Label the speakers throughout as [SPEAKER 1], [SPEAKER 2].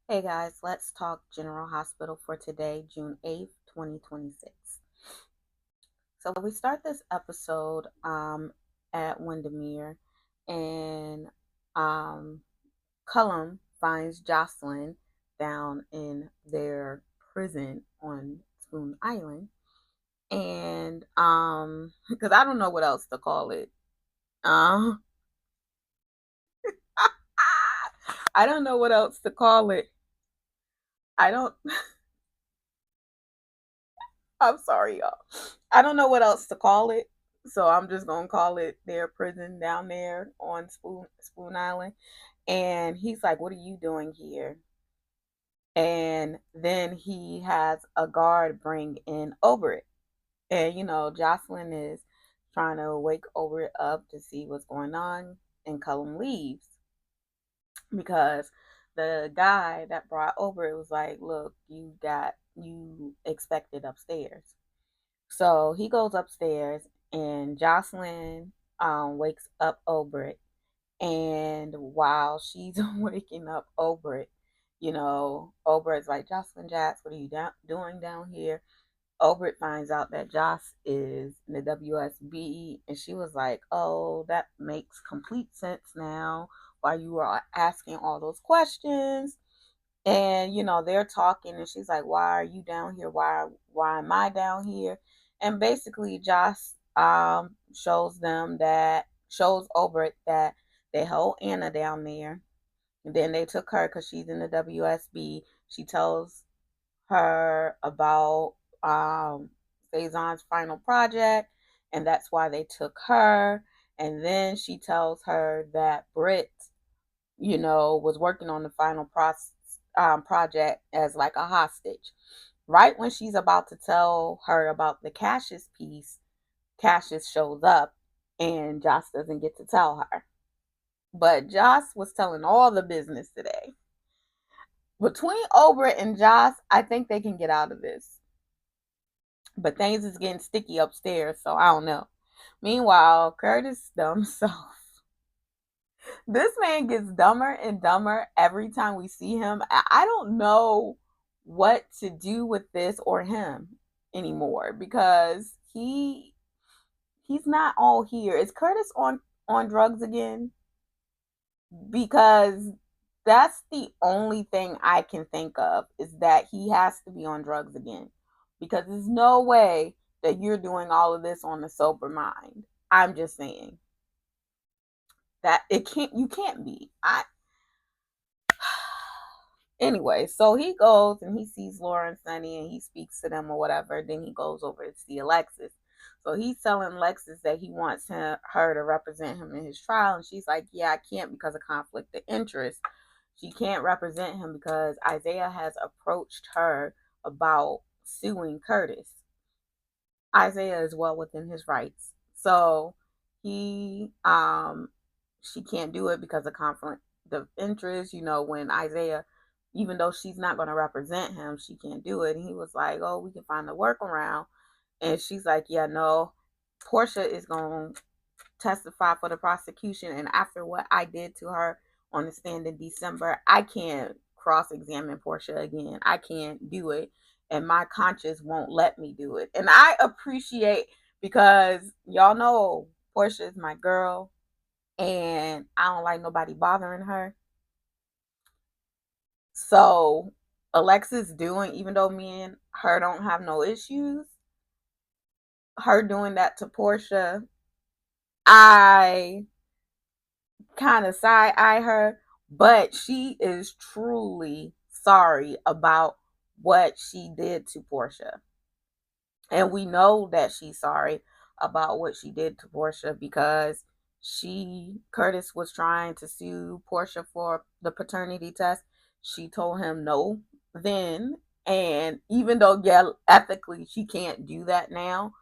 [SPEAKER 1] Hey guys, let's talk General Hospital for today, June 8th, 2026. So we start this episode at Windermere, and um, Cullum finds Jocelyn down in their prison on Spoon Island. And because I don't know what else to call it. Um, I don't know what else to call it. I don't I'm sorry, y'all. I don't know what else to call it, so I'm just gonna call it their prison down there on Spoon Island. And he's like, "What are you doing here?" And then he has a guard bring in Oberyn, and Jocelyn is trying to wake Oberyn up to see what's going on, and Cullum leaves because the guy that brought Oberyn was like, "Look, you expected upstairs." So he goes upstairs, and Jocelyn wakes up Obrit. And while she's waking up Obrit, Obrit's like, "Jocelyn Jacks, what are you doing down here?" Obrit finds out that Joss is in the WSB, and she was like, "Oh, that makes complete sense now. Why you are asking all those questions?" And they're talking, and she's like, "Why are you down here? Why am I down here?" And basically Joss shows Obert that they hold Anna down there, and then they took her because she's in the WSB. She tells her about Faison's final project, and that's why they took her. And then she tells her that Britt was working on the final project as like a hostage. Right when she's about to tell her about the Cassius piece, Cassius shows up, and Joss doesn't get to tell her. But Joss was telling all the business today. Between Oberyn and Joss, I think they can get out of this. But things is getting sticky upstairs, so I don't know. Meanwhile, Curtis dumb self. This man gets dumber and dumber every time we see him. I don't know what to do with this or him anymore because he's not all here. Is Curtis on drugs again? Because that's the only thing I can think of is that he has to be on drugs again. Because there's no way that you're doing all of this on the sober mind. I'm just saying that you can't be. I Anyway, so he goes and he sees Laura and Sonny and he speaks to them or whatever. Then he goes over to see Alexis. So he's telling Alexis that he wants her to represent him in his trial. And she's like, "Yeah, I can't because of conflict of interest." She can't represent him because Isaiah has approached her about suing Curtis. Isaiah is well within his rights. So he she can't do it because of conflict of interest. When Isaiah, even though she's not going to represent him, she can't do it. And he was like, "Oh, we can find a workaround." And she's like, "Yeah, no, Portia is going to testify for the prosecution. And after what I did to her on the stand in December, I can't cross examine Portia again. I can't do it. And my conscience won't let me do it." And I appreciate, because y'all know Portia is my girl and I don't like nobody bothering her. So Alexis doing, even though me and her don't have no issues, her doing that to Portia, I kind of side eye her, but she is truly sorry about what she did to Portia. And we know that she's sorry about what she did to Portia because Curtis was trying to sue Portia for the paternity test. She told him no then. And even though, yeah, ethically she can't do that now,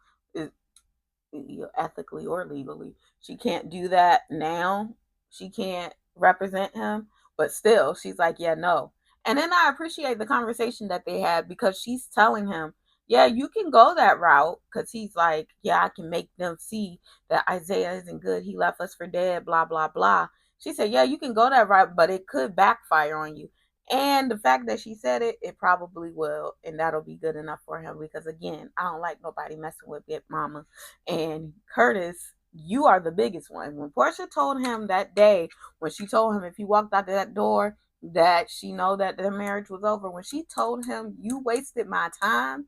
[SPEAKER 1] ethically or legally, she can't do that now. She can't represent him, but still, she's like, "Yeah, no." And then I appreciate the conversation that they had because she's telling him, "Yeah, you can go that route." Because he's like, "Yeah, I can make them see that Isaiah isn't good. He left us for dead, blah, blah, blah." She said, "Yeah, you can go that route, but it could backfire on you." And the fact that she said it, it probably will, and that'll be good enough for him. Because again, I don't like nobody messing with Big Mama. And Curtis, you are the biggest one. When Portia told him that day, when she told him if he walked out that door, that she know that their marriage was over. When she told him, "You wasted my time,"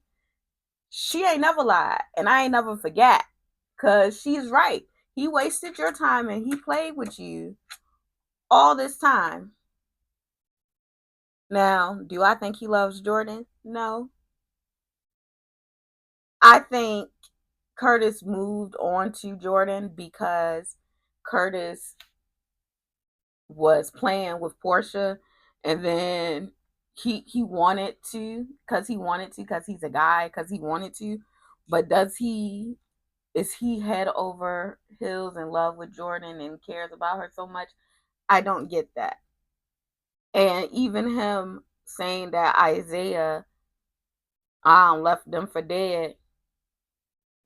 [SPEAKER 1] she ain't never lied, and I ain't never forget. Cause she's right. He wasted your time, and he played with you all this time. Now, do I think he loves Jordan? No. I think Curtis moved on to Jordan because Curtis was playing with Portia, and then he wanted to, because he's a guy, because he wanted to. But is he head over heels in love with Jordan and cares about her so much? I don't get that. And even him saying that Isaiah left them for dead,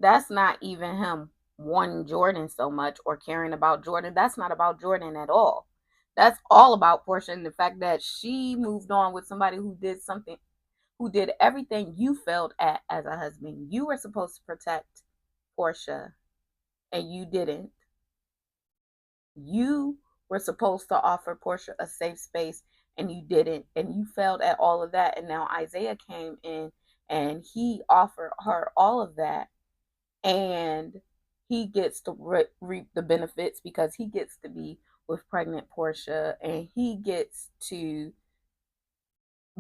[SPEAKER 1] that's not even him wanting Jordan so much or caring about Jordan. That's not about Jordan at all. That's all about Portia and the fact that she moved on with somebody who did everything you failed at as a husband. You were supposed to protect Portia, and you didn't. You were supposed to offer Portia a safe space, and you didn't. And you failed at all of that. And now Isaiah came in and he offered her all of that, and he gets to reap the benefits because he gets to be with pregnant Portia, and he gets to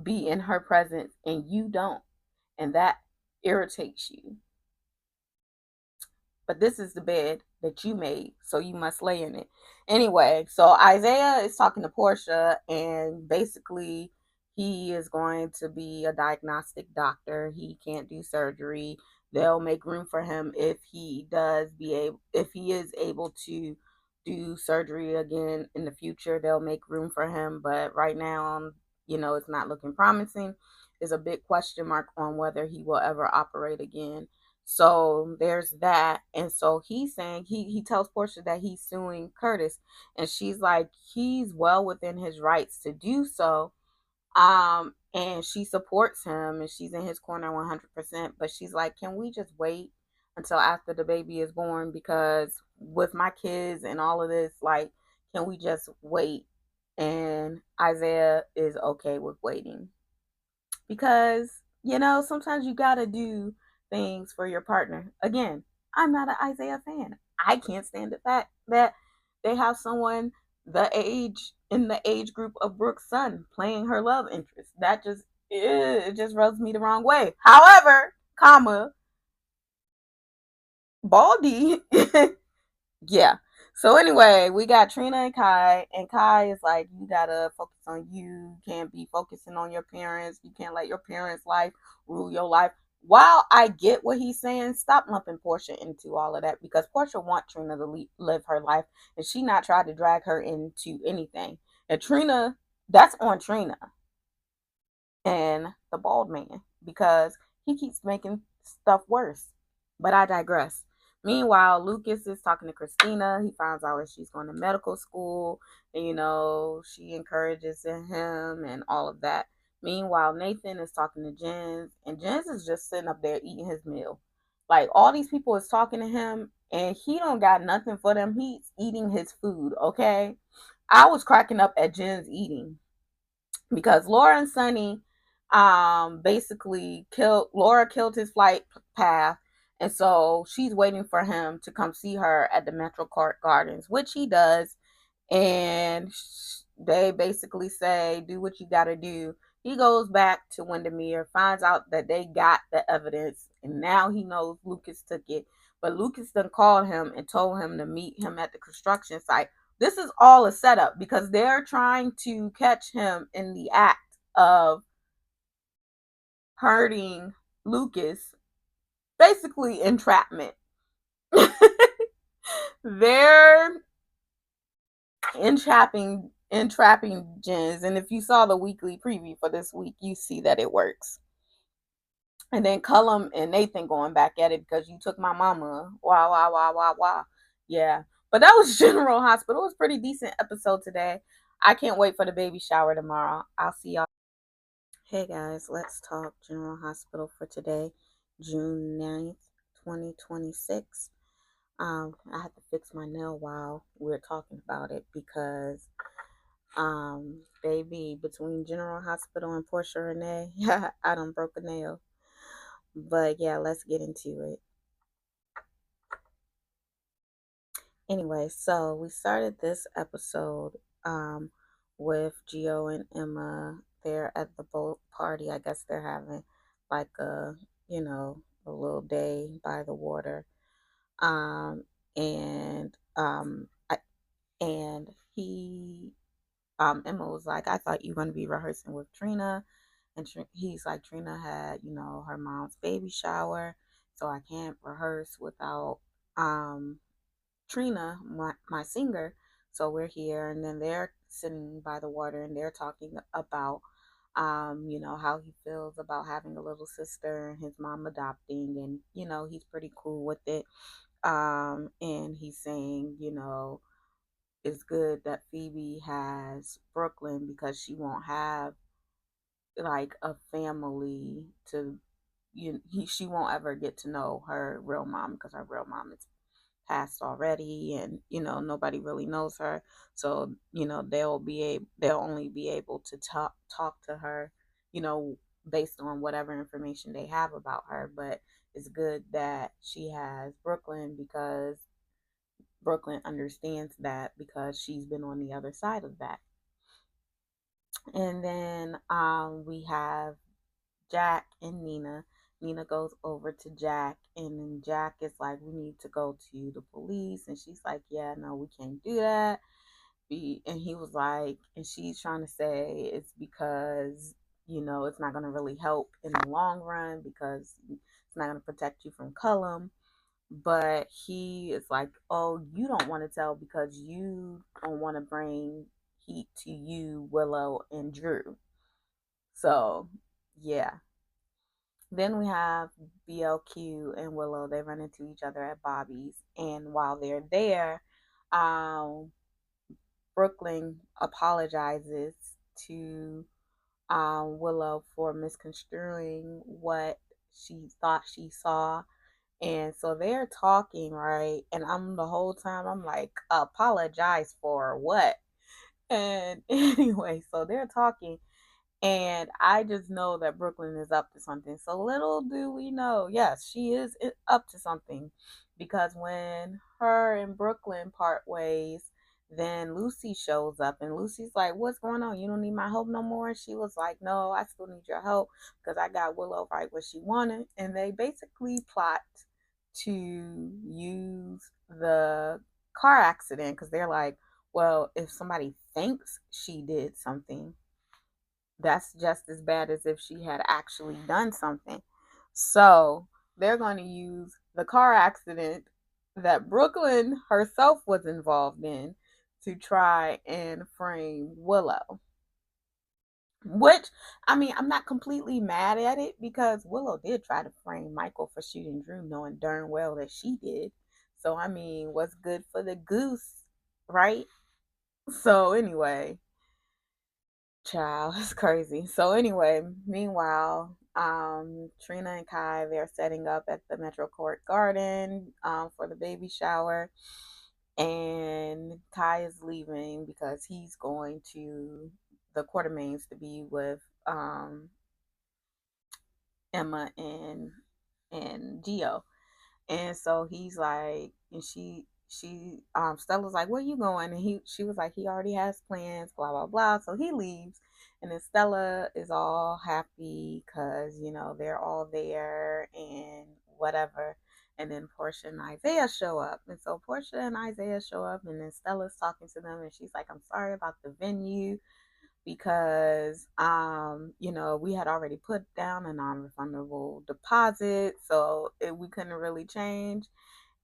[SPEAKER 1] be in her presence, and you don't. And that irritates you. But this is the bed that you made, so you must lay in it. Anyway, so Isaiah is talking to Portia, and basically, he is going to be a diagnostic doctor. He can't do surgery. They'll make room for him if he is able to do surgery again in the future. They'll make room for him, but right now, it's not looking promising. There's a big question mark on whether he will ever operate again. So there's that. And so he's saying he tells Portia that he's suing Curtis. And she's like, he's well within his rights to do so. And she supports him and she's in his corner 100%. But she's like, can we just wait until after the baby is born? Because with my kids and all of this, like, can we just wait? And Isaiah is okay with waiting because sometimes you gotta do things for your partner. Again, I'm not an Isaiah fan. I can't stand the fact that they have someone the age group of Brooke's son playing her love interest. That just it just rubs me the wrong way. However, Baldy, yeah. So anyway, we got Trina and Kai is like, you gotta focus on you. You can't be focusing on your parents. You can't let your parents' life rule your life. While I get what he's saying, stop lumping Portia into all of that because Portia wants Trina to live her life, and she not tried to drag her into anything. And Trina, that's on Trina and the bald man because he keeps making stuff worse. But I digress. Meanwhile, Lucas is talking to Christina. He finds out that she's going to medical school. And, she encourages him and all of that. Meanwhile, Nathan is talking to Jens. And Jens is just sitting up there eating his meal. Like, all these people is talking to him. And he don't got nothing for them. He's eating his food, okay? I was cracking up at Jens eating because Laura and Sonny basically killed his flight path, and so she's waiting for him to come see her at the Metro Court Gardens, which he does. And they basically say, do what you got to do. He goes back to Windermere, finds out that they got the evidence, and now he knows Lucas took it. But Lucas then called him and told him to meet him at the construction site. This is all a setup because they're trying to catch him in the act of hurting Lucas, basically entrapment. They're entrapping Jens, and if you saw the weekly preview for this week, you see that it works. And then Cullum and Nathan going back at it because you took my mama. Wow, wow, wow, wow, wow. Yeah. But that was General Hospital. It was a pretty decent episode today. I can't wait for the baby shower tomorrow. I'll see y'all. Hey guys, let's talk General Hospital for today, June 9th, 2026. I had to fix my nail while we're talking about it because baby, between General Hospital and Portia Renee, I done broke a nail. But yeah, let's get into it. Anyway, so we started this episode with Gio and Emma. They're at the boat party. I guess they're having like a little day by the water. Um, and I, and he Emma was like, I thought you were going to be rehearsing with Trina. And he's like, Trina had, her mom's baby shower. So I can't rehearse without Trina, my singer. So we're here. And then they're sitting by the water and they're talking about, how he feels about having a little sister and his mom adopting. And, he's pretty cool with it. And he's saying, it's good that Phoebe has Brooklyn because she won't have like a family to she won't ever get to know her real mom because her real mom is passed already, and nobody really knows her. So they'll only be able to talk to her, you know based on whatever information they have about her. But it's good that she has Brooklyn because Brooklyn understands that because she's been on the other side of that. And then we have Jack and Nina. Nina goes over to Jack, and then Jack is like, we need to go to the police. And she's like, yeah, no, we can't do that. And he was like, and she's trying to say it's because, it's not going to really help in the long run because it's not going to protect you from Cullum. But he is like, oh, you don't want to tell because you don't want to bring heat to you, Willow, and Drew. So, yeah. Then we have BLQ and Willow. They run into each other at Bobby's. And while they're there, um, Brooklyn apologizes to Willow for misconstruing what she thought she saw. And so they're talking, right? And I'm the whole time, I'm like, apologize for what? And anyway, so they're talking. And I just know that Brooklyn is up to something. So little do we know, yes, she is up to something. Because when her and Brooklyn part ways, then Lucy shows up. And Lucy's like, what's going on? You don't need my help no more? She was like, no, I still need your help because I got Willow right where she wanted. And they basically plot to use the car accident because they're like, well, if somebody thinks she did something, that's just as bad as if she had actually done something. So they're going to use the car accident that Brooklyn herself was involved in to try and frame Willow. Which, I mean, I'm not completely mad at it because Willow did try to frame Michael for shooting Drew, knowing darn well that she did. So, I mean, what's good for the goose, right? So, anyway, child, it's crazy. So anyway, meanwhile, Trina and Kai, they're setting up at the Metro Court Garden for the baby shower. And Kai is leaving because he's going to the Quartermains to be with Emma and Gio. And so he's like, and Stella's like, where you going? And she was like, he already has plans, blah, blah, blah. So he leaves. And then Stella is all happy because, they're all there and whatever. And then Portia and Isaiah show up. And so Portia and Isaiah show up, and then Stella's talking to them, and she's like, I'm sorry about the venue because we had already put down a non-refundable deposit, so we couldn't really change.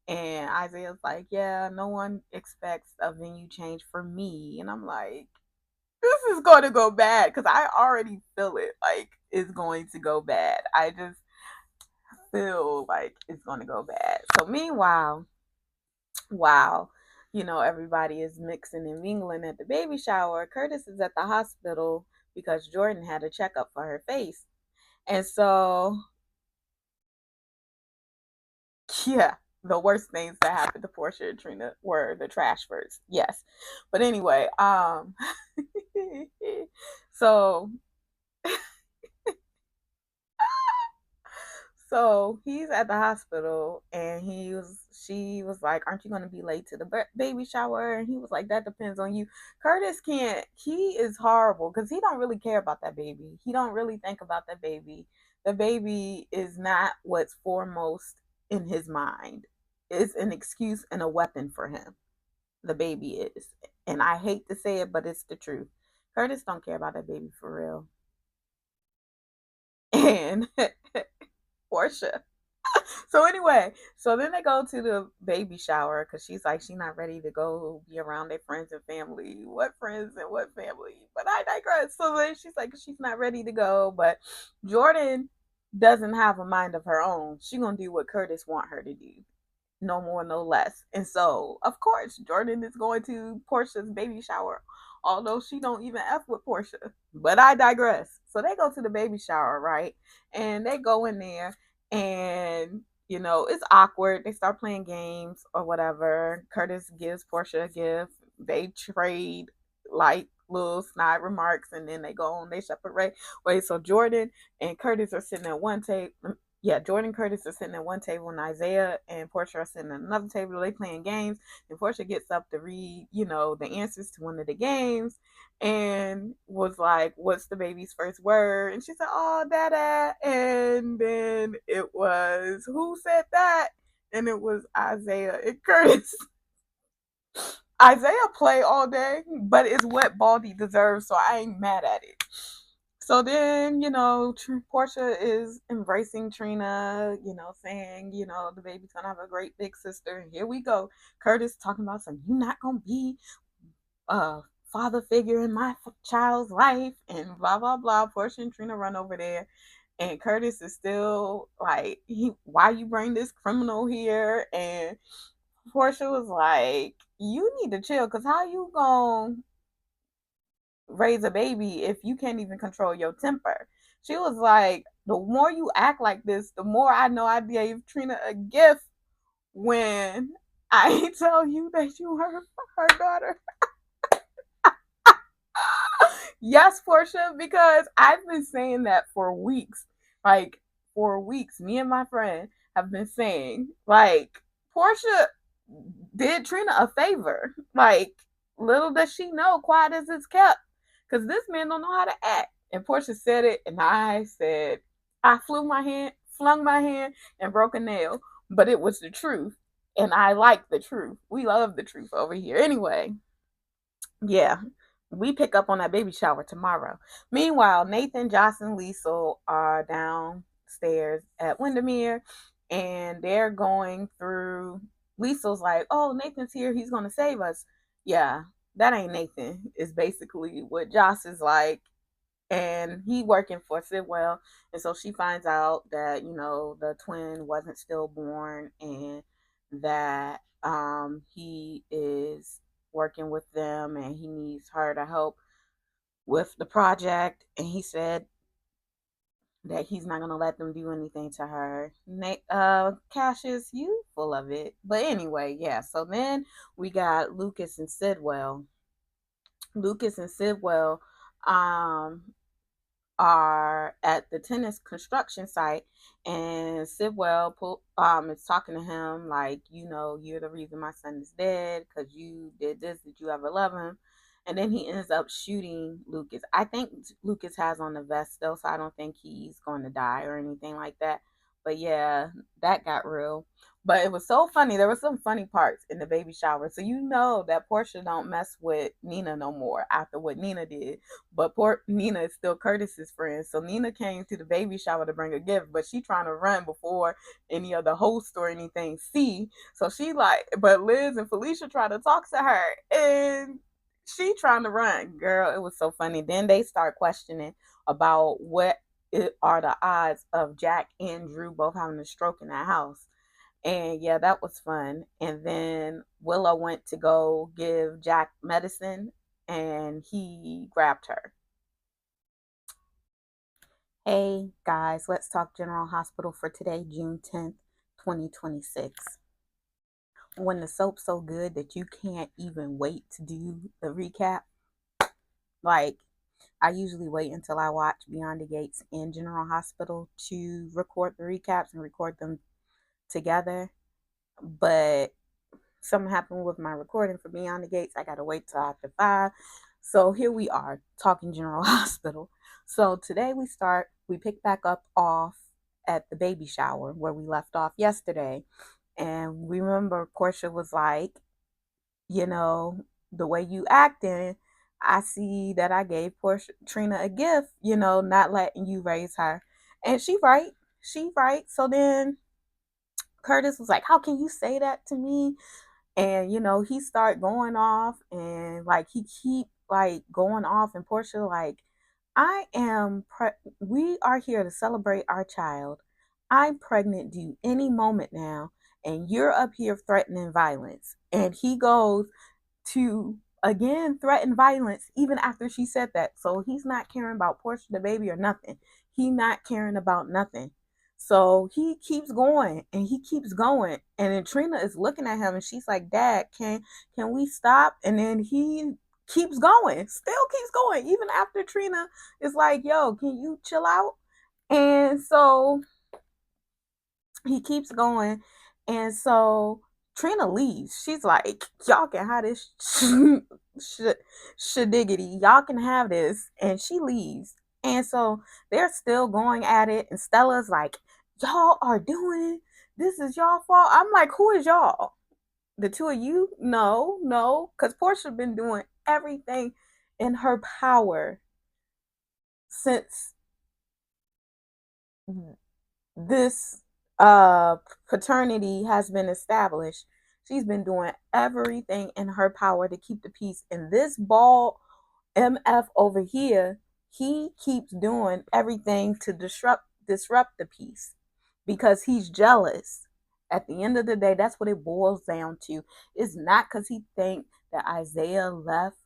[SPEAKER 1] And Isaiah's like, yeah, no one expects a venue change for me. And I'm like, this is going to go bad because I already feel it like it's going to go bad. I just feel like it's going to go bad. So meanwhile, wow, everybody is mixing and mingling at the baby shower, Curtis is at the hospital because Jordan had a checkup for her face. And so, yeah, the worst things that happened to Portia and Trina were the trash birds. Yes. But anyway, so So he's at the hospital, and she was like, "Aren't you going to be late to the baby shower?" And he was like, "That depends on you." Curtis can't. He is horrible because he don't really care about that baby. He don't really think about that baby. The baby is not what's foremost in his mind. It's an excuse and a weapon for him. The baby is, and I hate to say it, but it's the truth. Curtis don't care about that baby for real. And Portia. So anyway, so then they go to the baby shower because she's like, she's not ready to go be around their friends and family. What friends and what family? But I digress. So then she's like, she's not ready to go. But Jordan doesn't have a mind of her own. She gonna do what Curtis want her to do, no more, no less. And so, of course, Jordan is going to Portia's baby shower, although she don't even F with Portia. But I digress. So they go to the baby shower, right? And they go in there, and it's awkward. They start playing games or whatever. Curtis gives Portia a gift. They trade like little snide remarks, and then they go on they separate ways. So Jordan and Curtis are sitting at one table. Yeah, Jordan and Curtis are sitting at one table, and Isaiah and Portia are sitting at another table. They playing games, and Portia gets up to read, the answers to one of the games, and was like, "What's the baby's first word?" And she said, "Oh, Dada." And then it was, who said that? And it was Isaiah and Curtis. Isaiah play all day, but it's what Baldy deserves, so I ain't mad at it. So then, Portia is embracing Trina, saying, the baby's gonna have a great big sister. And here we go. Curtis talking about something, you're not gonna be a father figure in my child's life, and blah, blah, blah. Portia and Trina run over there. And Curtis is still like, why you bring this criminal here? And Portia was like, you need to chill, because how you gonna raise a baby if you can't even control your temper? She was like, the more you act like this, the more I know I gave Trina a gift when I tell you that you are her daughter. Yes, Portia, because I've been saying that for weeks. Like, for weeks, me and my friend have been saying, like, Portia did Trina a favor. Like, little does she know, quiet as it's kept. Because this man don't know how to act. And Portia said it, and I said, I flung my hand, and broke a nail. But it was the truth. And I like the truth. We love the truth over here. Anyway, yeah, we pick up on that baby shower tomorrow. Meanwhile, Nathan, Joss, and Liesel are downstairs at Windermere, and they're going through. Liesel's like, "Oh, Nathan's here. He's gonna save us." Yeah, that ain't Nathan. Is basically what Joss is like, and he working for Sidwell, and so she finds out that the twin wasn't stillborn, and that he is working with them, and he needs her to help with the project, and he said that he's not gonna let them do anything to her. Cassius, you full of it. But anyway, yeah. So then we got Lucas and Sidwell. Lucas and Sidwell um are at the tennis construction site, and Sidwell is talking to him like, you're the reason my son is dead because you did this. Did you ever love him? And then he ends up shooting Lucas. I think Lucas has on the vest still, so I don't think he's going to die or anything like that. But yeah, that got real. But it was so funny. There were some funny parts in the baby shower. So that Portia don't mess with Nina no more after what Nina did. But poor Nina is still Curtis's friend. So Nina came to the baby shower to bring a gift, but she trying to run before any of the hosts or anything see. So she but Liz and Felicia try to talk to her, and she trying to run. Girl, it was so funny. Then they start questioning about what are the odds of Jack and Drew both having a stroke in that house. And yeah, that was fun. And then Willow went to go give Jack medicine and he grabbed her. Hey guys, let's talk General Hospital for today, June 10th, 2026. When the soap's so good that you can't even wait to do the recap, like I usually wait until I watch Beyond the Gates and General Hospital to record the recaps and record them together. But something happened with my recording for Beyond the Gates. I got to wait till after 5. So here we are talking General Hospital. So today we pick back up off at the baby shower where we left off yesterday. And remember, Portia was like, you know, the way you acting, I see that I gave Portia Trina a gift, not letting you raise her. And she right. She right. So then Curtis was like, how can you say that to me? And he started going off and like he keep like going off and Portia like we are here to celebrate our child. I'm pregnant due any moment now and you're up here threatening violence. And he goes to again threaten violence even after she said that. So he's not caring about Portia the baby or nothing. He not caring about nothing. So he keeps going and he keeps going. And then Trina is looking at him and she's like, Dad, can we stop? And then he keeps going, still keeps going, even after Trina is like, yo, can you chill out? And so he keeps going. And so Trina leaves. She's like, y'all can have this shadiggity. Y'all can have this. And she leaves. And so they're still going at it. And Stella's like, y'all are doing it. This is y'all fault. I'm like, who is y'all? The two of you? No, no. Because Portia been doing everything in her power since this paternity has been established. She's been doing everything in her power to keep the peace. And this bald MF over here, he keeps doing everything to disrupt the peace because he's jealous. At the end of the day, that's what it boils down to. It's not because he think that Isaiah left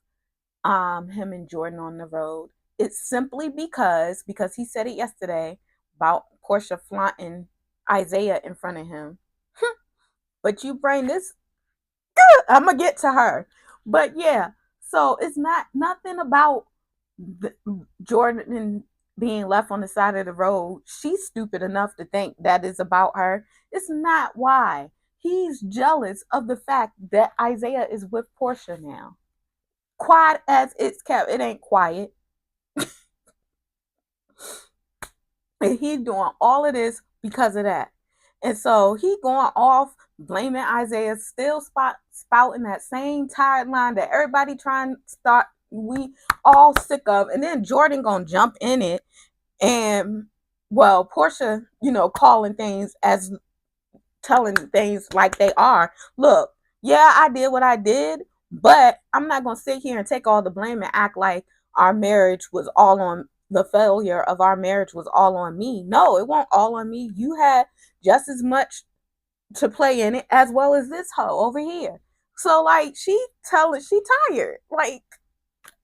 [SPEAKER 1] him and Jordan on the road. It's simply because he said it yesterday about Portia flaunting Isaiah in front of him. But you bring this, I'm gonna get to her. But yeah, so it's not nothing about Jordan being left on the side of the road. She's stupid enough to think that is about her. It's not why. He's jealous of the fact that Isaiah is with Portia now. Quiet as it's kept, it ain't quiet. And he doing all of this because of that. And so he going off blaming Isaiah, still spouting that same tired line that everybody trying to start. We all sick of. And then Jordan gonna jump in it. And well, Portia, calling things as telling things like they are. Look, yeah, I did what I did, but I'm not going to sit here and take all the blame and act like our marriage was all on the failure of our marriage was all on me. No, it won't all on me. You had just as much to play in it as well as this hoe over here. So like she tired. Like,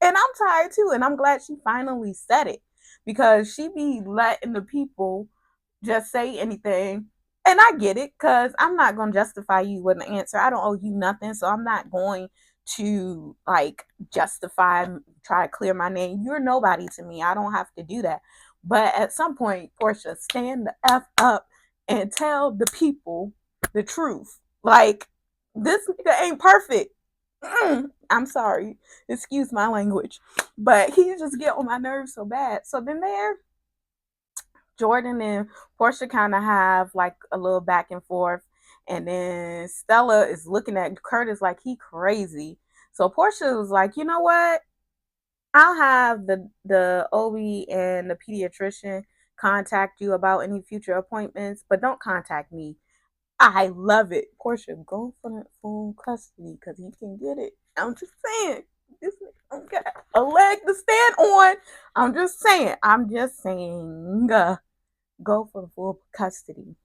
[SPEAKER 1] and I'm tired too, and I'm glad she finally said it because she be letting the people just say anything. And I get it because I'm not going to justify you with an answer. I don't owe you nothing. So I'm not going to like justify, try to clear my name. You're nobody to me. I don't have to do that. But at some point, Portia, stand the F up and tell the people the truth. Like, this nigga ain't perfect. I'm sorry. Excuse my language. But he just get on my nerves so bad. So then Jordan and Portia kind of have like a little back and forth. And then Stella is looking at Curtis like he crazy. So Portia was like, you know what? I'll have the OB and the pediatrician contact you about any future appointments, but don't contact me. I love it. Portia, go for that full custody because he can get it. I'm just saying. This nigga got a leg to stand on. I'm just saying. Go for the full custody.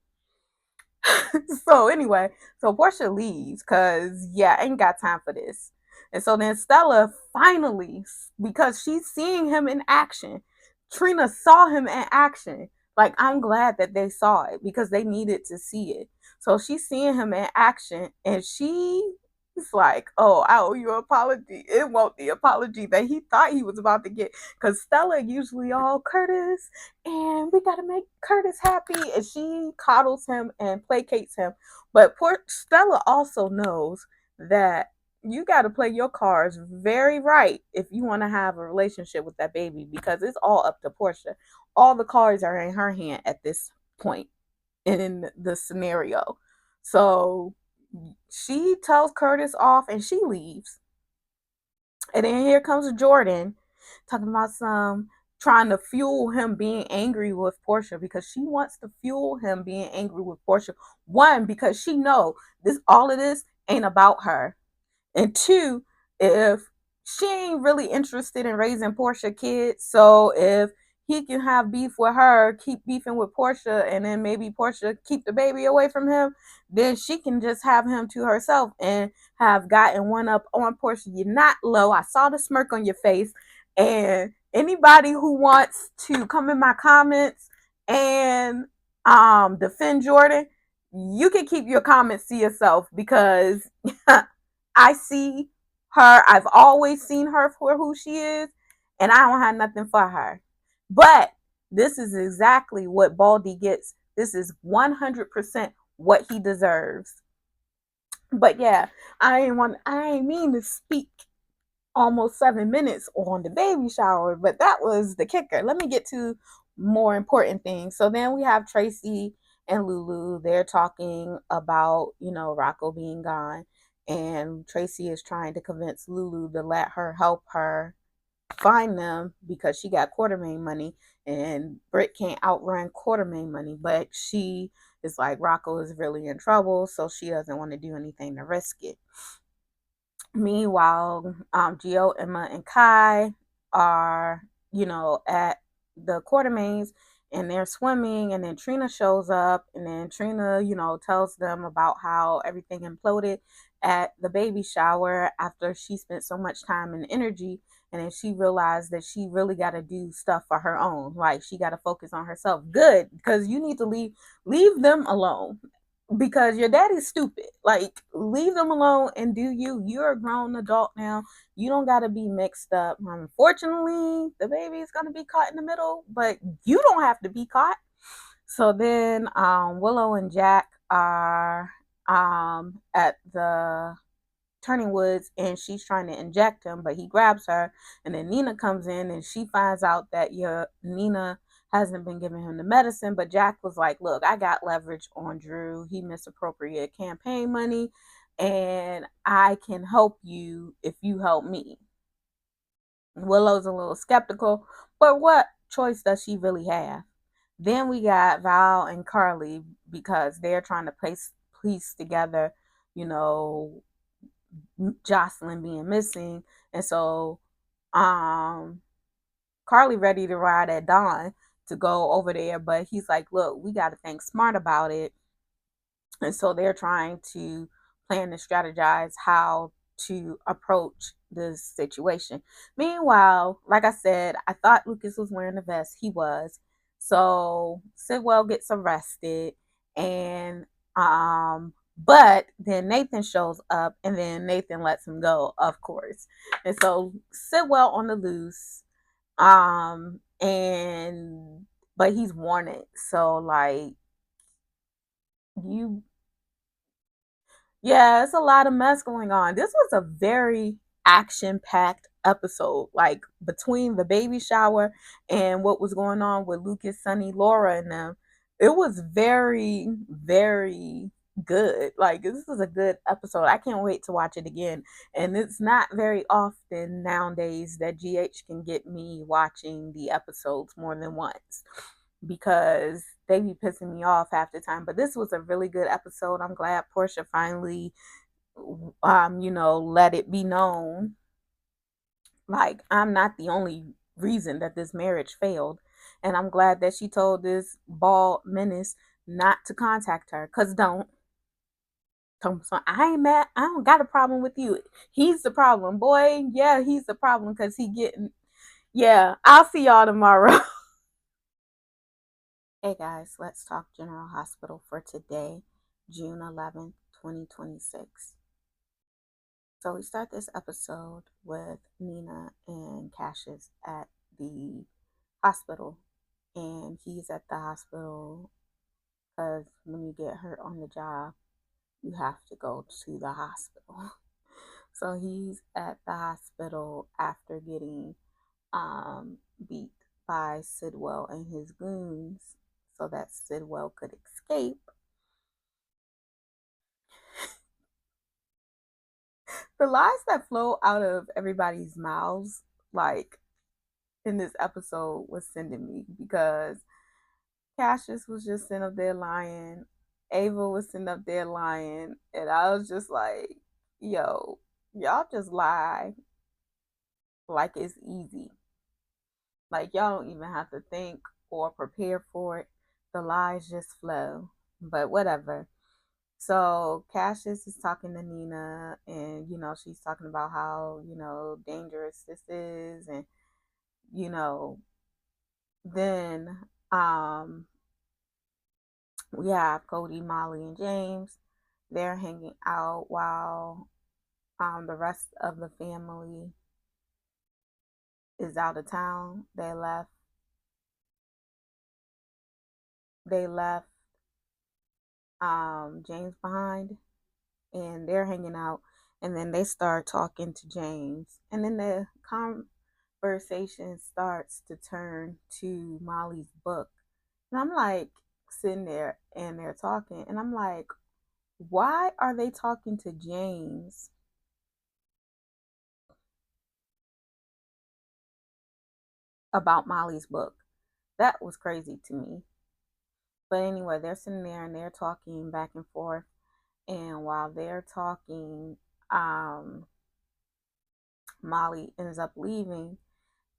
[SPEAKER 1] So anyway, so Portia leaves because yeah, ain't got time for this. And so then Stella finally, because she's seeing him in action. Trina saw him in action. Like I'm glad that they saw it because they needed to see it. So she's seeing him in action and she's like, "Oh, I owe you an apology." It won't the apology that he thought he was about to get because Stella usually all Curtis and we gotta make Curtis happy, and she coddles him and placates him. But poor Stella also knows that you got to play your cards very right if you want to have a relationship with that baby because it's all up to Portia. All the cards are in her hand at this point in the scenario. So she tells Curtis off and she leaves. And then here comes Jordan talking about some trying to fuel him being angry with Portia because she wants to fuel him being angry with Portia. One, because she know this all of this ain't about her. And two, if she ain't really interested in raising Portia kids, so if he can have beef with her, keep beefing with Portia, and then maybe Portia keep the baby away from him, then she can just have him to herself and have gotten one up on Portia. You're not low. I saw the smirk on your face. And anybody who wants to come in my comments and defend Jordan, you can keep your comments to yourself because I see her. I've always seen her for who she is, and I don't have nothing for her. But this is exactly what Baldy gets. This is 100% what he deserves. But yeah, I ain't mean to speak almost 7 minutes on the baby shower, but that was the kicker. Let me get to more important things. So then we have Tracy and Lulu. They're talking about, Rocco being gone. And Tracy is trying to convince Lulu to let her help her find them because she got Quartermain money and Britt can't outrun Quartermain money. But she is like, Rocco is really in trouble, so she doesn't want to do anything to risk it. Meanwhile, Gio, Emma, and Kai are, at the Quartermains and they're swimming. And then Trina shows up, and then Trina, tells them about how everything imploded at the baby shower after she spent so much time and energy. And then she realized that she really got to do stuff for her own. Like she got to focus on herself. Good, because you need to leave them alone because your daddy's stupid. Like, leave them alone and do you. You're a grown adult now. You don't got to be mixed up. Unfortunately, the baby is going to be caught in the middle, but you don't have to be caught. So then Willow and Jack are at the Turning Woods and she's trying to inject him, but he grabs her. And then Nina comes in and she finds out that Nina hasn't been giving him the medicine. But Jack was like, look, I got leverage on Drew. He misappropriated campaign money and I can help you if you help me. Willow's a little skeptical, but what choice does she really have? Then we got Val and Carly because they're trying to piece together, you know, Jocelyn being missing. And so Carly ready to ride at Dawn to go over there, but he's like, look, we got to think smart about it. And so they're trying to plan and strategize how to approach this situation. Meanwhile, like I said, I thought Lucas was wearing the vest. He was. So Sidwell gets arrested and but then Nathan shows up and then Nathan lets him go, of course. And so Sidwell on the loose. And but he's wanted. So like you yeah, it's a lot of mess going on. This was a very action packed episode. Like between the baby shower and what was going on with Lucas, Sunny, Laura, and them, it was very, very good. Like this was a good episode. I can't wait to watch it again. And it's not very often nowadays that GH can get me watching the episodes more than once because they be pissing me off half the time. But this was a really good episode. I'm glad Portia finally, let it be known. Like, I'm not the only reason that this marriage failed. And I'm glad that she told this bald menace not to contact her. Cause don't. So I ain't mad. I don't got a problem with you. He's the problem, boy. Yeah, he's the problem because he getting. Yeah, I'll see y'all tomorrow. Hey guys, let's talk General Hospital for today, June 11th, 2026. So we start this episode with Nina and Cassius at the hospital, and he's at the hospital because when you get hurt on the job, you have to go to the hospital. So he's at the hospital after getting beat by Sidwell and his goons so that Sidwell could escape. The lies that flow out of everybody's mouths, like in this episode, was sending me because Cassius was just sitting up there lying, Ava was sitting up there lying, and I was just like, yo, y'all just lie like it's easy. Like y'all don't even have to think or prepare for it. The lies just flow. But whatever. So Cassius is talking to Nina, and she's talking about how dangerous this is, and you know then we have Cody, Molly, and James. They're hanging out while the rest of the family is out of town. They left James behind, and they're hanging out, and then they start talking to James, and then the conversation starts to turn to Molly's book. And I'm like sitting there and they're talking, and I'm like, why are they talking to James about Molly's book? That was crazy to me. But anyway, they're sitting there and they're talking back and forth. And while they're talking, Molly ends up leaving,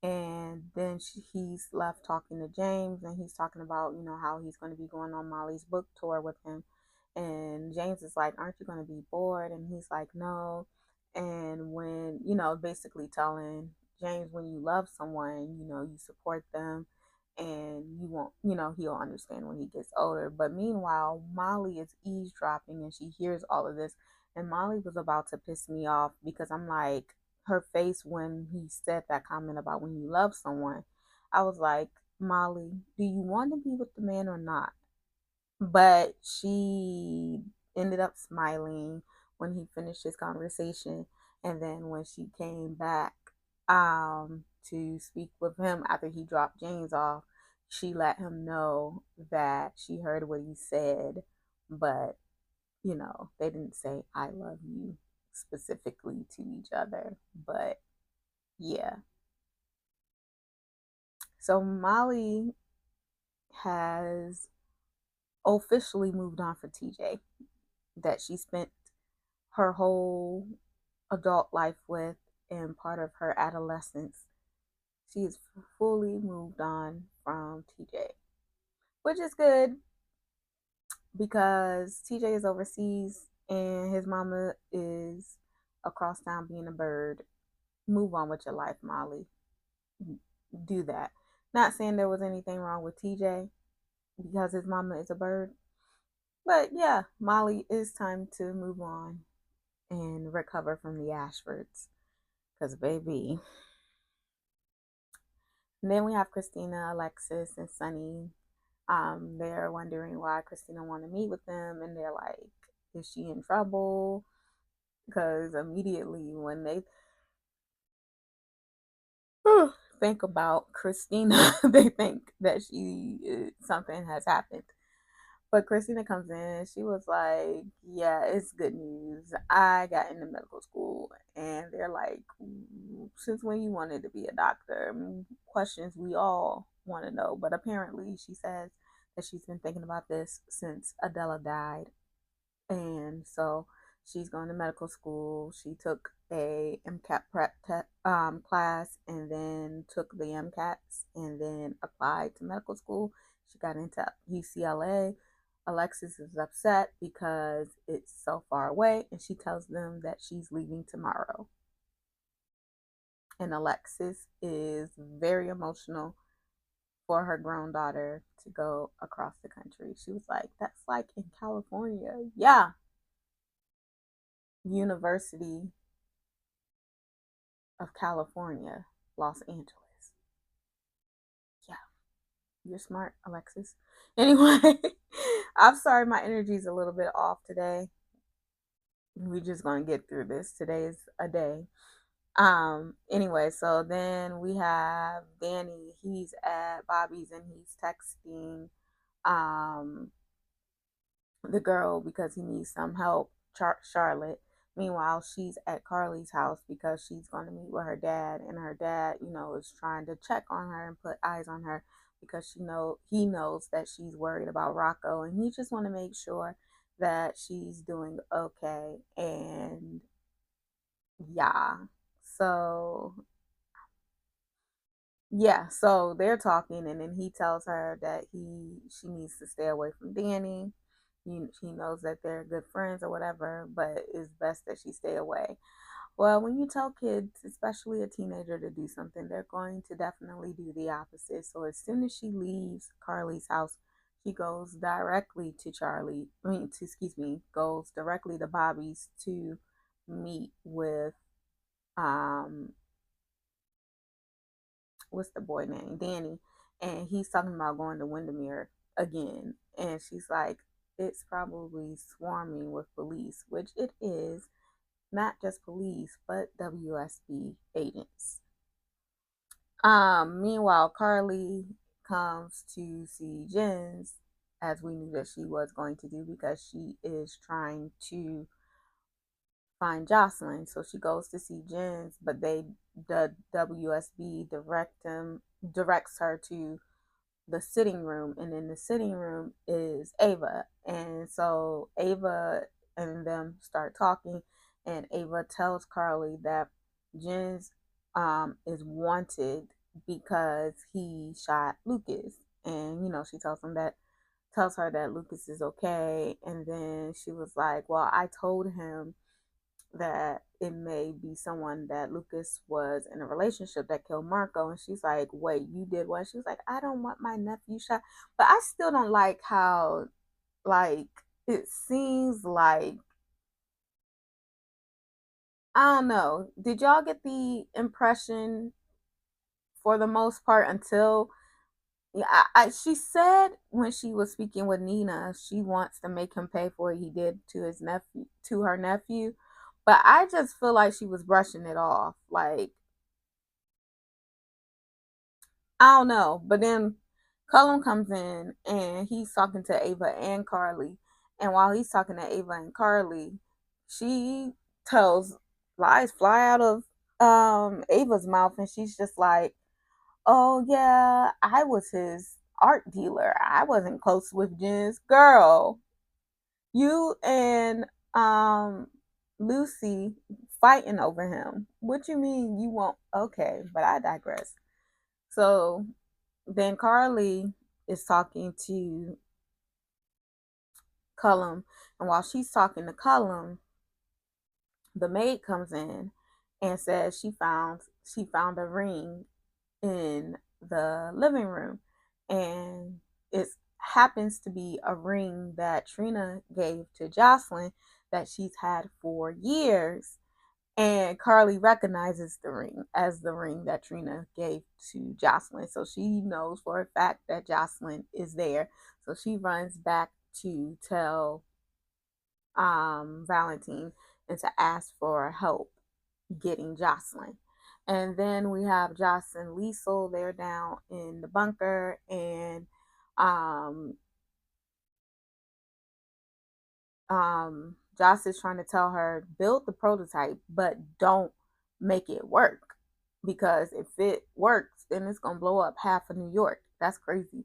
[SPEAKER 1] and then he's left talking to James, and he's talking about how he's going to be going on Molly's book tour with him. And James is like, aren't you going to be bored? And he's like, no. And when basically telling James, when you love someone, you support them, and you won't, he'll understand when he gets older. But meanwhile, Molly is eavesdropping and she hears all of this, and Molly was about to piss me off because I'm like, her face when he said that comment about when you love someone, I was like, Molly, do you want to be with the man or not? But she ended up smiling when he finished his conversation. And then when she came back to speak with him after he dropped James off, she let him know that she heard what he said, but they didn't say I love you specifically to each other. But yeah. So Molly has officially moved on for TJ, that she spent her whole adult life with and part of her adolescence. She's fully moved on from TJ, which is good because TJ is overseas and his mama is across town being a bird. Move on with your life, Molly. Do that. Not saying there was anything wrong with TJ because his mama is a bird, but yeah, Molly, it's time to move on and recover from the Ashfords. Because, baby. And then we have Christina, Alexis, and Sunny. They're wondering why Christina want to meet with them, and they're like, is she in trouble? Because immediately when they think about Christina, they think that something has happened. But Christina comes in, she was like, yeah, it's good news. I got into medical school. And they're like, since when you wanted to be a doctor? Questions we all want to know. But apparently, she says that she's been thinking about this since Adela died. And so she's going to medical school. She took a MCAT prep class, and then took the MCATs, and then applied to medical school. She got into UCLA. Alexis is upset because it's so far away, and she tells them that she's leaving tomorrow. And Alexis is very emotional for her grown daughter to go across the country. She was like, that's like in California. Yeah. University of California, Los Angeles. Yeah. You're smart, Alexis. Anyway, I'm sorry my energy's a little bit off today. We're just gonna get through this. Today's a day. Anyway, so then we have Danny. He's at Bobby's and he's texting um the girl because he needs some help, Charlotte. Meanwhile, she's at Carly's house because she's going to meet with her dad, and her dad, is trying to check on her and put eyes on her because he knows that she's worried about Rocco, and he just want to make sure that she's doing okay. And yeah, so so they're talking, and then he tells her that she needs to stay away from Danny. He knows that they're good friends or whatever, but it's best that she stay away. Well, when you tell kids, especially a teenager, to do something, they're going to definitely do the opposite. So as soon as she leaves Carly's house, she goes directly to goes directly to Bobby's to meet with um what's the boy name? Danny. And he's talking about going to Windermere again. And she's like, it's probably swarming with police, which it is. Not just police, but WSB agents. Meanwhile, Carly comes to see Jens, as we knew that she was going to do, because she is trying to find Jocelyn. So she goes to see Jens, but the WSB directs her to the sitting room, and in the sitting room is Ava. And so Ava and them start talking, and Ava tells Carly that Jens is wanted because he shot Lucas. And she tells her that Lucas is okay. And then she was like, well, I told him that it may be someone that Lucas was in a relationship that killed Marco. And she's like, wait, you did what? She was like, I don't want my nephew shot. But I still don't like how, like, it seems like, I don't know. Did y'all get the impression for the most part until, yeah, she said when she was speaking with Nina, she wants to make him pay for what he did to her nephew. But I just feel like she was brushing it off. Like, I don't know. But then Cullum comes in and he's talking to Ava and Carly. And while he's talking to Ava and Carly, she tells lies fly out of Ava's mouth, and she's just like, oh yeah, I was his art dealer. I wasn't close with Jen's girl. You and Lucy fighting over him. What you mean you won't? Okay, but I digress. So then Carly is talking to Cullum, and while she's talking to Cullum, the maid comes in and says she found a ring in the living room, and it happens to be a ring that Trina gave to Jocelyn that she's had for years. And Carly recognizes the ring as the ring that Trina gave to Jocelyn. So she knows for a fact that Jocelyn is there. So she runs back to tell Valentine and to ask for help getting Jocelyn. And then we have Joss and Liesel. They're down in the bunker, and um, Joss is trying to tell her, build the prototype, but don't make it work, because if it works, then it's gonna blow up half of New York. That's crazy.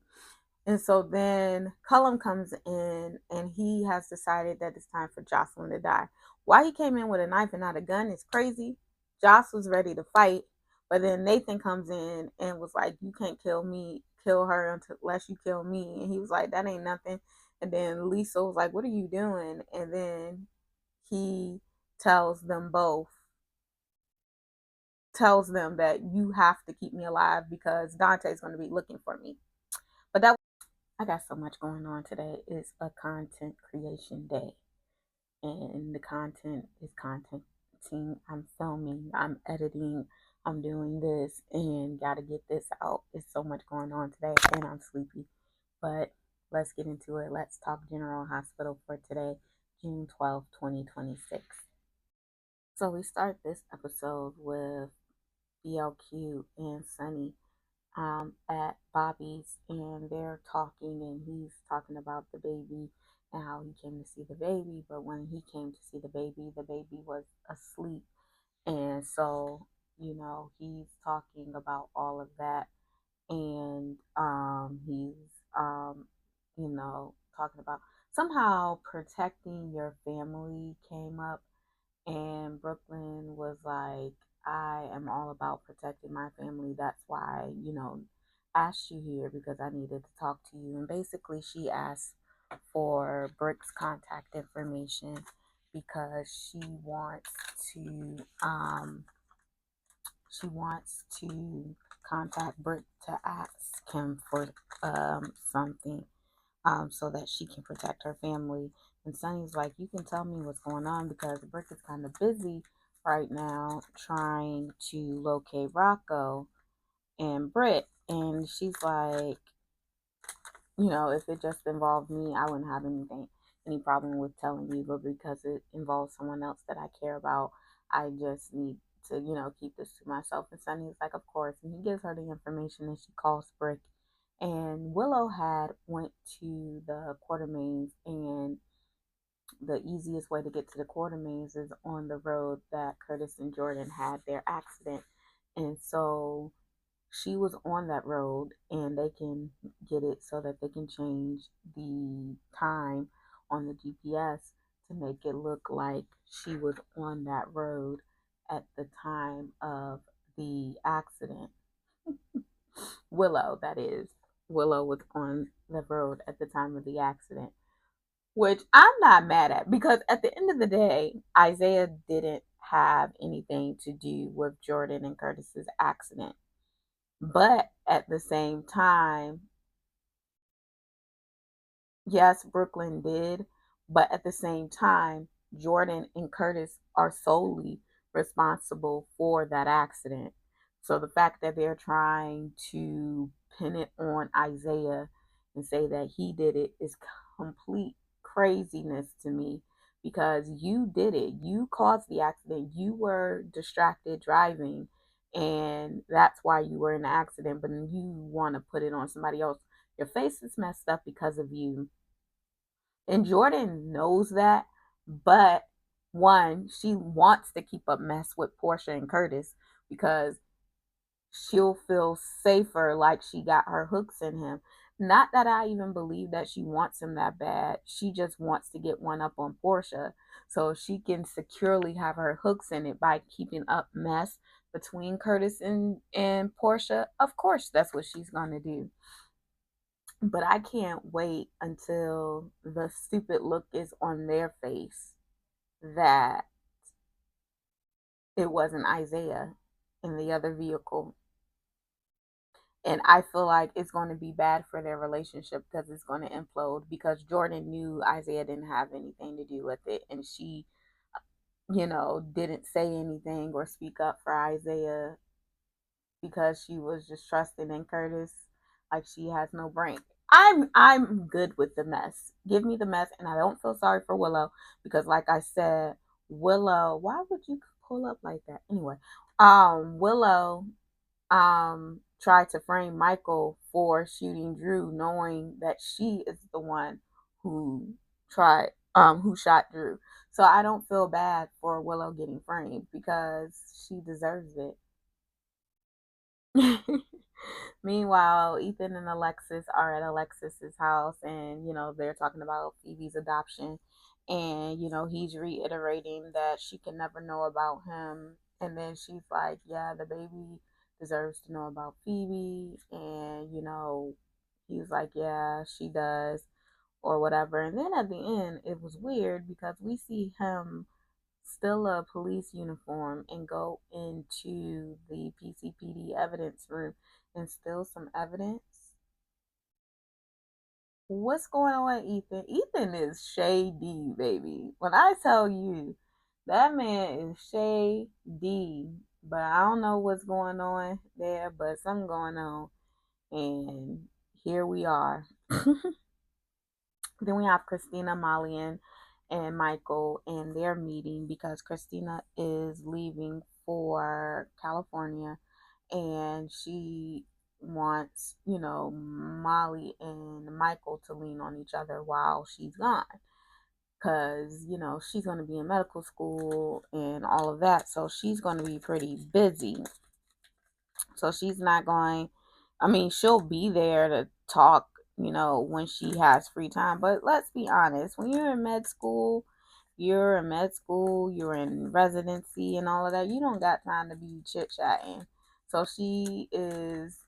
[SPEAKER 1] And so then Cullum comes in, and he has decided that it's time for Jocelyn to die. Why he came in with a knife and not a gun is crazy. Joss was ready to fight, but then Nathan comes in and was like, you can't kill me kill her unless you kill me. And he was like, that ain't nothing. And then Lisa was like, what are you doing? And then he tells them both, tells them that you have to keep me alive because Dante's going to be looking for me. But that, I got so much going on today. It's a content creation day. And the content is contenting. I'm filming, I'm editing, I'm doing this, and gotta get this out. There's so much going on today, and I'm sleepy. But let's get into it. Let's talk General Hospital for today, June 12th, 2026. So we start this episode with BLQ and Sunny at Bobby's, and they're talking, and he's talking about the baby and how he came to see the baby. But when he came to see the baby was asleep. And so, he's talking about all of that. And he's, talking about somehow protecting your family came up, and Brooklyn was like, I am all about protecting my family. That's why, asked you here because I needed to talk to you. And basically, she asked for Brick's contact information because to, um, she wants to contact Brick to ask him for something so that she can protect her family. And Sunny's like, you can tell me what's going on because Brick is kind of busy right now trying to locate Rocco and Britt. And she's like, if it just involved me, I wouldn't have any problem with telling you, but because it involves someone else that I care about, I just need to, keep this to myself. And Sunny's like, of course. And he gives her the information and she calls Brick. And Willow had went to the Quartermains, and the easiest way to get to the Quartermains is on the road that Curtis and Jordan had their accident. And so she was on that road, and they can get it so that they can change the time on the GPS to make it look like she was on that road at the time of the accident. Willow, that is. Willow was on the road at the time of the accident, which I'm not mad at because at the end of the day, Isaiah didn't have anything to do with Jordan and Curtis's accident. But at the same time, yes, Brooklyn did, but at the same time, Jordan and Curtis are solely responsible for that accident. So the fact that they're trying to pin it on Isaiah and say that he did it is complete craziness to me because you did it. You caused the accident. You were distracted driving, and that's why you were in the accident, but you want to put it on somebody else. Your face is messed up because of you, and Jordan knows that, but one, she wants to keep up mess with Portia and Curtis because she'll feel safer like she got her hooks in him. Not that I even believe that she wants him that bad. She just wants to get one up on Portia so she can securely have her hooks in it by keeping up mess between Curtis and Portia. Of course, that's what she's going to do. But I can't wait until the stupid look is on their face that it wasn't Isaiah in the other vehicle. And I feel like it's going to be bad for their relationship because it's going to implode because Jordan knew Isaiah didn't have anything to do with it. And she, didn't say anything or speak up for Isaiah because she was just trusting in Curtis like she has no brain. I'm good with the mess. Give me the mess, and I don't feel sorry for Willow because, like I said, Willow. Why would you pull up like that? Anyway, Willow tried to frame Michael for shooting Drew, knowing that she is the one who who shot Drew. So I don't feel bad for Willow getting framed because she deserves it. Meanwhile, Ethan and Alexis are at Alexis's house, and they're talking about Phoebe's adoption, and he's reiterating that she can never know about him. And then she's like, "Yeah, deserves to know about Phoebe. And, he was like, yeah, she does, or whatever. And then at the end, it was weird because we see him steal a police uniform and go into the PCPD evidence room and steal some evidence. What's going on, Ethan? Ethan is shady, baby. When I tell you that man is shady, but I don't know what's going on there, but something going on. And here we are. Then we have Christina, Molly, and Michael, and their meeting because Christina is leaving for California, and she wants, Molly and Michael to lean on each other while she's gone. Because, she's going to be in medical school and all of that. So she's going to be pretty busy. So she's not going, I mean, she'll be there to talk, when she has free time. But let's be honest, when you're in residency and all of that, you don't got time to be chit chatting. So she is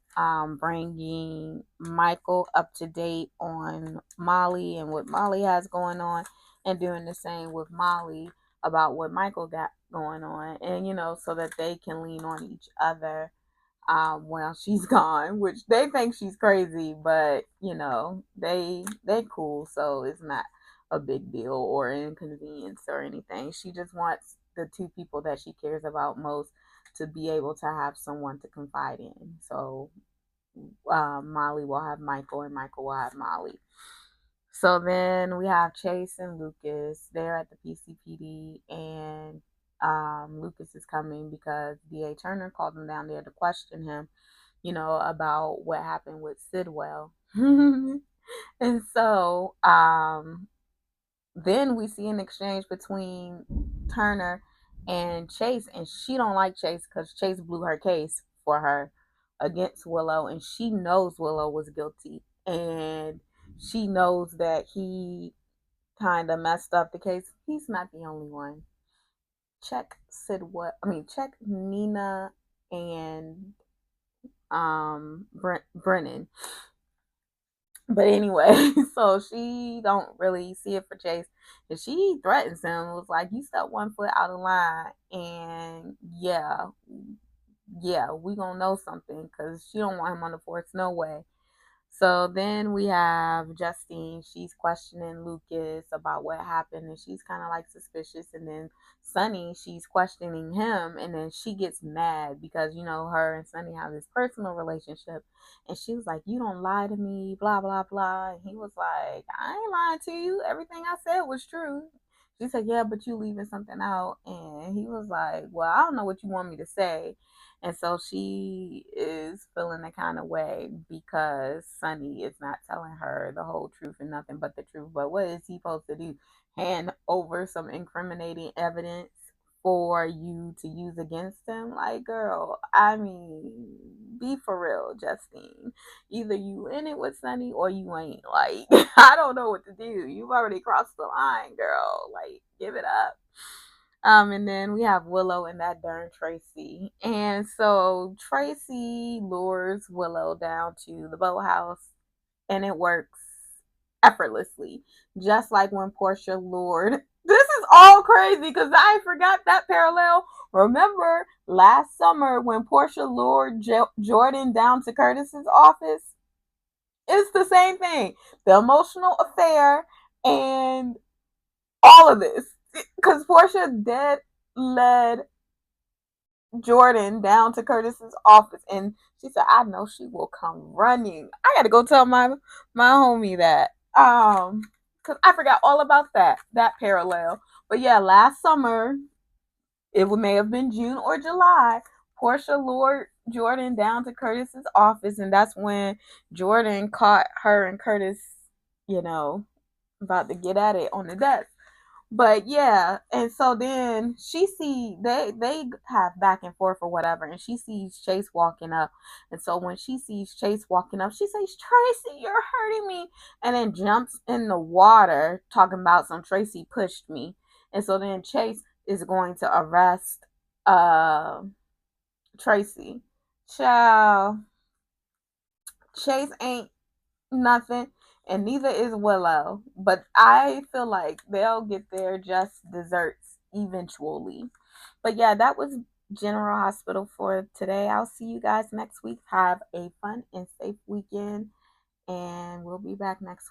[SPEAKER 1] bringing Michael up to date on Molly and what Molly has going on, and doing the same with Molly about what Michael got going on, and so that they can lean on each other while she's gone, which they think she's crazy, but they cool, so it's not a big deal or inconvenience or anything. She just wants the two people that she cares about most to be able to have someone to confide in. So Molly will have Michael, and Michael will have Molly. So then we have Chase and Lucas. They're at the PCPD, and Lucas is coming because DA Turner called him down there to question him, about what happened with Sidwell. And so then we see an exchange between Turner and Chase, and she don't like Chase because Chase blew her case for her against Willow, and she knows Willow was guilty, and she knows that he kind of messed up the case. He's not the only one. Check Nina and Brennan. But anyway, so she don't really see it for Chase, and she threatens him. It was like, you step 1 foot out of line, and yeah, we gonna know something, because she don't want him on the force, no way. So then we have Justine. She's questioning Lucas about what happened, and she's kind of like suspicious. And then Sunny, she's questioning him, and then she gets mad because her and Sunny have this personal relationship, and she was like, "You don't lie to me, blah blah blah." And he was like, "I ain't lying to you. Everything I said was true." She said, "Yeah, but you leaving something out," and he was like, "Well, I don't know what you want me to say." And so she is feeling a kind of way because Sunny is not telling her the whole truth and nothing but the truth. But what is he supposed to do? Hand over some incriminating evidence for you to use against him? Like, girl, I mean, be for real, Justine. Either you in it with Sunny or you ain't. Like, I don't know what to do. You've already crossed the line, girl. Like, give it up. And then we have Willow and that darn Tracy. And so Tracy lures Willow down to the boathouse, and it works effortlessly. Just like when Portia lured. This is all crazy because I forgot that parallel. Remember last summer when Portia lured Jordan down to Curtis's office? It's the same thing. The emotional affair and all of this, because Portia dead led Jordan down to Curtis's office, and she said, "I know she will come running." I got to go tell my homie that, because I forgot all about that parallel. But yeah, last summer, it may have been June or July, Portia lured Jordan down to Curtis's office, and that's when Jordan caught her and Curtis, you know, about to get at it on the desk. But yeah, and so then they have back and forth or whatever, and she sees Chase walking up, and so when she sees Chase walking up, she says, "Tracy, you're hurting me," and then jumps in the water talking about some Tracy pushed me, and so then Chase is going to arrest uh Tracy. Child, Chase ain't nothing, and neither is Willow. But I feel like they'll get their just desserts eventually. But yeah, that was General Hospital for today. I'll see you guys next week. Have a fun and safe weekend, and we'll be back next